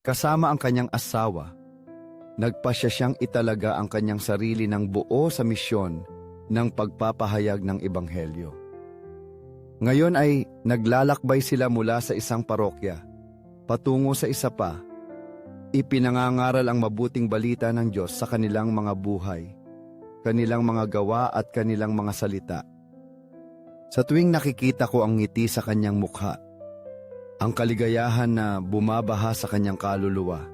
Kasama ang kanyang asawa, nagpasya siyang italaga ang kanyang sarili ng buo sa misyon ng pagpapahayag ng Ebanghelyo. Ngayon ay naglalakbay sila mula sa isang parokya patungo sa isa pa. Ipinangangaral ang mabuting balita ng Diyos sa kanilang mga buhay, kanilang mga gawa at kanilang mga salita. Sa tuwing nakikita ko ang ngiti sa kanyang mukha, ang kaligayahan na bumabaha sa kanyang kaluluwa,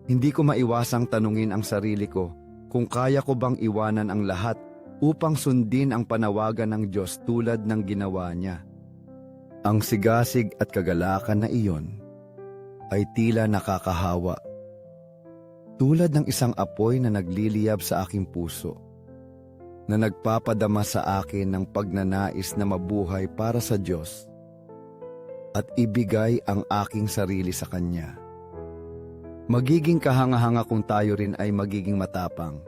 hindi ko maiwasang tanungin ang sarili ko kung kaya ko bang iwanan ang lahat upang sundin ang panawagan ng Diyos tulad ng ginawa niya. Ang sigasig at kagalakan na iyon ay tila nakakahawa. Tulad ng isang apoy na nagliliyab sa aking puso, na nagpapadama sa akin ng pagnanais na mabuhay para sa Diyos at ibigay ang aking sarili sa Kanya. Magiging kahanga-hanga kung tayo rin ay magiging matapang.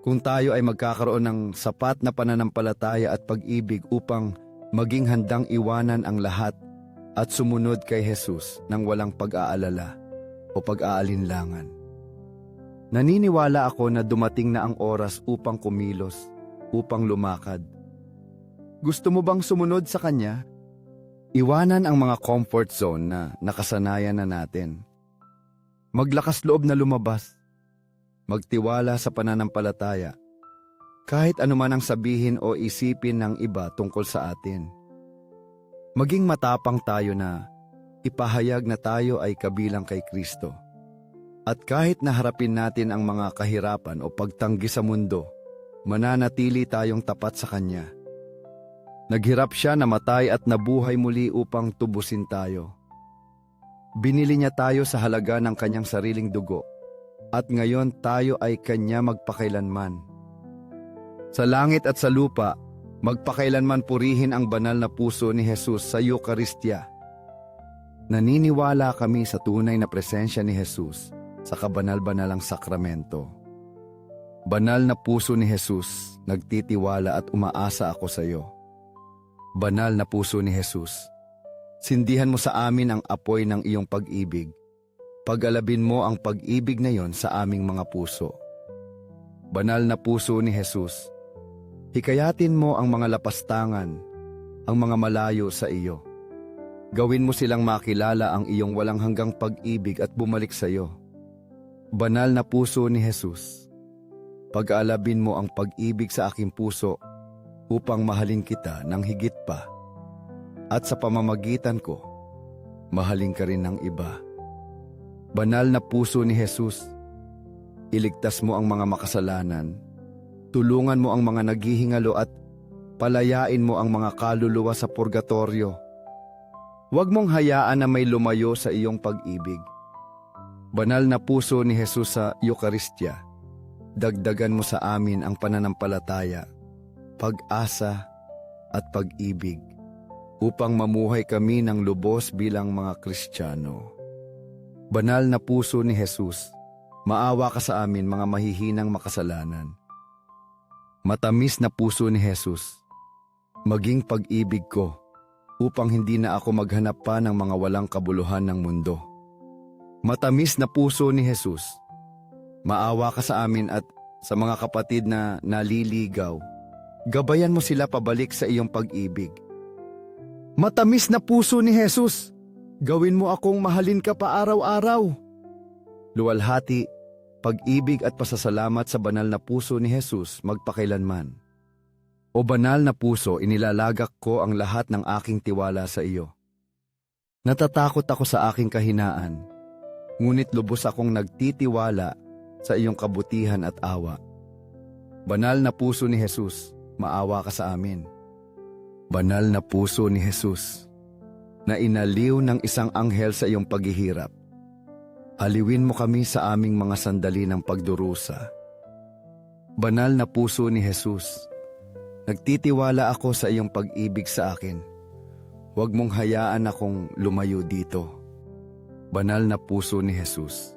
Kung tayo ay magkakaroon ng sapat na pananampalataya at pag-ibig upang maging handang iwanan ang lahat at sumunod kay Jesus nang walang pag-aalala o pag-aalinlangan. Naniniwala ako na dumating na ang oras upang kumilos, upang lumakad. Gusto mo bang sumunod sa Kanya? Iwanan ang mga comfort zone na nakasanayan na natin. Maglakas loob na lumabas. Magtiwala sa pananampalataya, kahit anuman ang sabihin o isipin ng iba tungkol sa atin. Maging matapang tayo na ipahayag na tayo ay kabilang kay Kristo. At kahit naharapin natin ang mga kahirapan o pagtanggi sa mundo, mananatili tayong tapat sa Kanya. Naghirap siya, namatay at nabuhay muli upang tubusin tayo. Binili niya tayo sa halaga ng Kanyang sariling dugo, at ngayon tayo ay Kanya magpakailanman. Sa langit at sa lupa, magpakailanman purihin ang banal na puso ni Jesus sa Eukaristya. Naniniwala kami sa tunay na presensya ni Jesus sa kabanal-banalang sakramento. Banal na puso ni Jesus, nagtitiwala at umaasa ako sa iyo. Banal na puso ni Jesus, sindihan mo sa amin ang apoy ng iyong pag-ibig. Pag-alabin mo ang pag-ibig na iyon sa aming mga puso. Banal na puso ni Jesus, hikayatin mo ang mga lapastangan, ang mga malayo sa iyo. Gawin mo silang makilala ang iyong walang hanggang pag-ibig at bumalik sa iyo. Banal na puso ni Jesus, pag-aalabin mo ang pag-ibig sa aking puso upang mahalin kita ng higit pa. At sa pamamagitan ko, mahalin ka rin ng iba. Banal na puso ni Jesus, iligtas mo ang mga makasalanan, tulungan mo ang mga naghihingalo at palayain mo ang mga kaluluwa sa purgatorio. Huwag mong hayaan na may lumayo sa iyong pag-ibig. Banal na puso ni Jesus sa Eukaristya, dagdagan mo sa amin ang pananampalataya, pag-asa at pag-ibig upang mamuhay kami ng lubos bilang mga Kristiyano. Banal na puso ni Jesus, maawa ka sa amin mga mahihinang makasalanan. Matamis na puso ni Jesus, maging pag-ibig ko upang hindi na ako maghanap pa ng mga walang kabuluhan ng mundo. Matamis na puso ni Jesus, maawa ka sa amin at sa mga kapatid na naliligaw. Gabayan mo sila pabalik sa iyong pag-ibig. Matamis na puso ni Jesus, gawin mo akong mahalin ka pa araw-araw. Luwalhati, pag-ibig at pasasalamat sa banal na puso ni Jesus magpakailanman. O banal na puso, inilalagak ko ang lahat ng aking tiwala sa iyo. Natatakot ako sa aking kahinaan, ngunit lubos akong nagtitiwala sa iyong kabutihan at awa. Banal na puso ni Jesus, maawa ka sa amin. Banal na puso ni Jesus, na inaliw ng isang anghel sa iyong paghihirap. Aliwin mo kami sa aming mga sandali ng pagdurusa. Banal na puso ni Jesus, nagtitiwala ako sa iyong pag-ibig sa akin. Huwag mong hayaan akong lumayo dito. Banal na puso ni Jesus,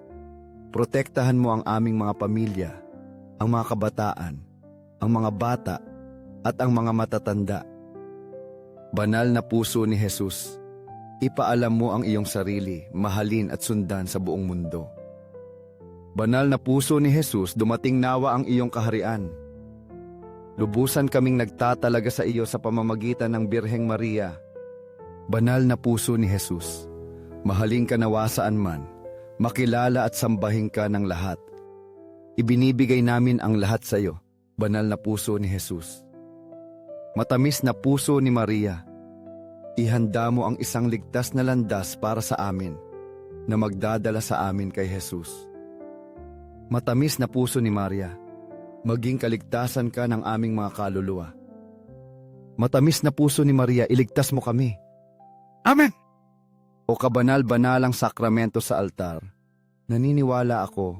protektahan mo ang aming mga pamilya, ang mga kabataan, ang mga bata, at ang mga matatanda. Banal na puso ni Jesus, Ipaalam mo ang iyong sarili, mahalin at sundan sa buong mundo. Banal na puso ni Jesus, dumating nawa ang iyong kaharian. Lubusan kaming nagtatalaga sa iyo sa pamamagitan ng Birheng Maria. Banal na puso ni Jesus, mahalin ka nawa saan man, makilala at sambahin ka ng lahat. Ibinibigay namin ang lahat sa iyo, banal na puso ni Jesus. Matamis na puso ni Maria, ihanda mo ang isang ligtas na landas para sa amin na magdadala sa amin kay Jesus. Matamis na puso ni Maria, maging kaligtasan ka ng aming mga kaluluwa. Matamis na puso ni Maria, iligtas mo kami. Amen! O kabanal-banalang sakramento sa altar, naniniwala ako,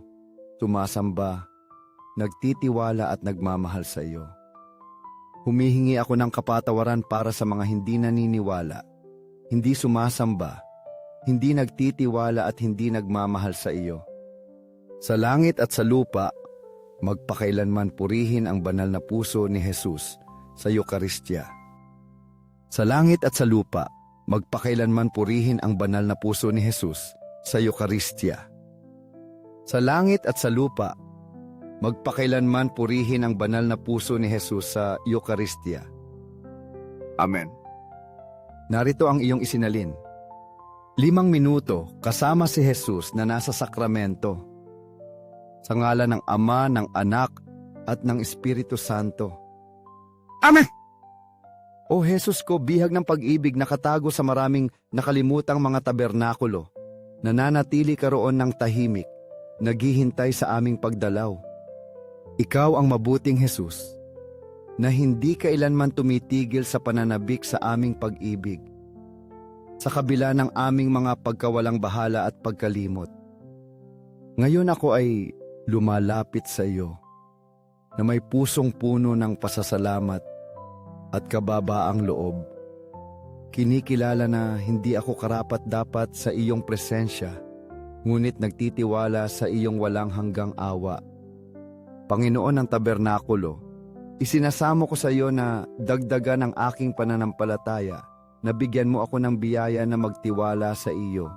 sumasamba, nagtitiwala at nagmamahal sa iyo. Humihingi ako ng kapatawaran para sa mga hindi naniniwala, hindi sumasamba, hindi nagtitiwala at hindi nagmamahal sa iyo. Sa langit at sa lupa, magpakailanman purihin ang banal na puso ni Jesus sa Eukaristya. Sa langit at sa lupa, magpakailanman purihin ang banal na puso ni Jesus sa Eukaristya. Sa langit at sa lupa, magpakailanman purihin ang banal na puso ni Jesus sa Eukaristya. Amen. Narito ang iyong isinalin. 5 minuto kasama si Jesus na nasa sakramento. Sa ngalan ng Ama, ng Anak, at ng Espiritu Santo. Amen! O Jesus ko, bihag ng pag-ibig nakatago sa maraming nakalimutang mga tabernakulo, nananatili ka roon ng tahimik, naghihintay sa aming pagdalaw. Ikaw ang mabuting Jesus, na hindi kailanman tumitigil sa pananabik sa aming pag-ibig, sa kabila ng aming mga pagkawalang bahala at pagkalimot. Ngayon ako ay lumalapit sa iyo, na may pusong puno ng pasasalamat at kababaang loob. Kinikilala na hindi ako karapat-dapat sa iyong presensya, ngunit nagtitiwala sa iyong walang hanggang awa. Panginoon ng tabernakulo, isinasamo ko sa iyo na dagdagan ang aking pananampalataya, na bigyan mo ako ng biyaya na magtiwala sa iyo,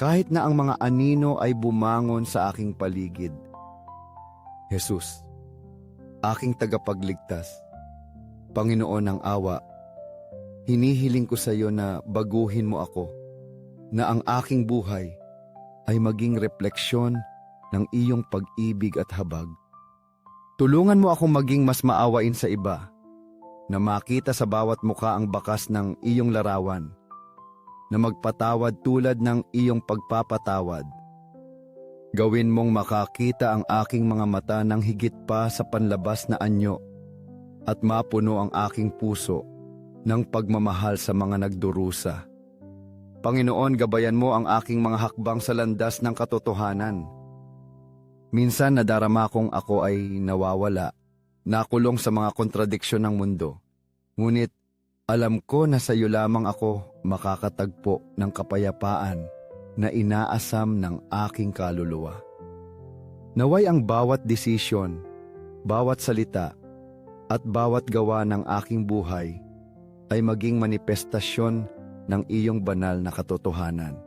kahit na ang mga anino ay bumangon sa aking paligid. Jesus, aking tagapagligtas, Panginoon ng awa, hinihiling ko sa iyo na baguhin mo ako, na ang aking buhay ay maging refleksyon ng iyong pag-ibig at habag. Tulungan mo akong maging mas maawain sa iba, na makita sa bawat mukha ang bakas ng iyong larawan, na magpatawad tulad ng iyong pagpapatawad. Gawin mong makakita ang aking mga mata ng higit pa sa panlabas na anyo, at mapuno ang aking puso ng pagmamahal sa mga nagdurusa. Panginoon, gabayan mo ang aking mga hakbang sa landas ng katotohanan. Minsan nadarama kong ako ay nawawala, nakulong sa mga kontradiksyon ng mundo. Ngunit alam ko na sa iyo lamang ako makakatagpo ng kapayapaan na inaasam ng aking kaluluwa. Naway ang bawat desisyon, bawat salita, at bawat gawa ng aking buhay ay maging manifestasyon ng iyong banal na katotohanan.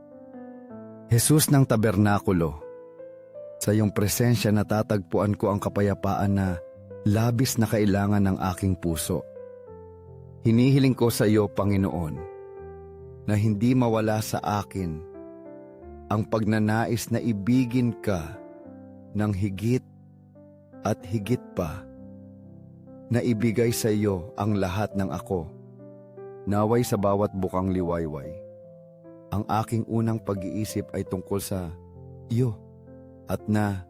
Jesus ng tabernakulo, sa iyong presensya natatagpuan ko ang kapayapaan na labis na kailangan ng aking puso. Hinihiling ko sa iyo, Panginoon, na hindi mawala sa akin ang pagnanais na ibigin ka ng higit at higit pa, na ibigay sa iyo ang lahat ng ako. Naway sa bawat bukang liwayway, ang aking unang pag-iisip ay tungkol sa iyo, at na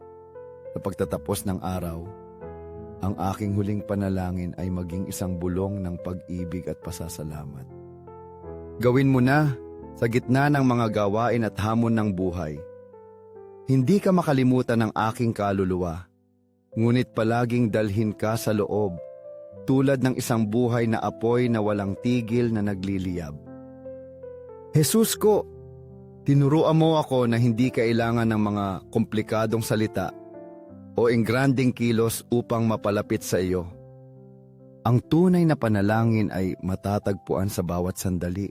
sa pagtatapos ng araw, ang aking huling panalangin ay maging isang bulong ng pag-ibig at pasasalamat. Gawin mo na sa gitna ng mga gawain at hamon ng buhay. Hindi ka makalimutan ng aking kaluluwa, ngunit palaging dalhin ka sa loob, tulad ng isang buhay na apoy na walang tigil na nagliliyab. Jesus ko, tinuruan mo ako na hindi kailangan ng mga komplikadong salita o engranding kilos upang mapalapit sa iyo. Ang tunay na panalangin ay matatagpuan sa bawat sandali,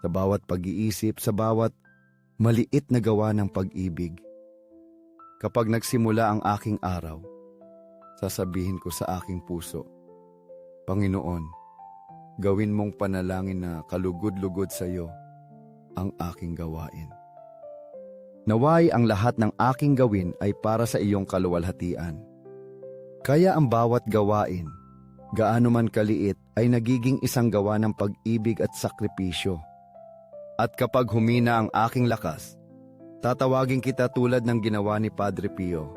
sa bawat pag-iisip, sa bawat maliit na gawa ng pag-ibig. Kapag nagsimula ang aking araw, sasabihin ko sa aking puso, Panginoon, gawin mong panalangin na kalugod-lugod sa iyo ang aking gawain. Naway ang lahat ng aking gawin ay para sa iyong kaluwalhatian. Kaya ang bawat gawain, gaano man kaliit, ay nagiging isang gawa ng pag-ibig at sakripisyo. At kapag humina ang aking lakas, tatawagin kita tulad ng ginawa ni Padre Pio.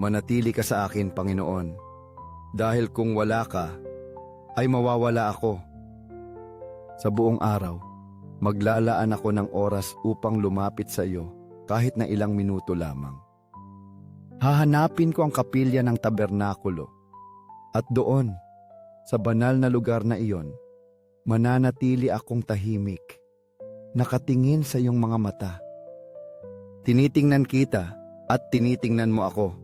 Manatili ka sa akin, Panginoon, dahil kung wala ka, ay mawawala ako. Sa buong araw, maglalaan ako ng oras upang lumapit sa iyo kahit na ilang minuto lamang. Hahanapin ko ang kapilya ng tabernakulo at doon, sa banal na lugar na iyon, mananatili akong tahimik, nakatingin sa iyong mga mata. Tinitingnan kita at tinitingnan mo ako.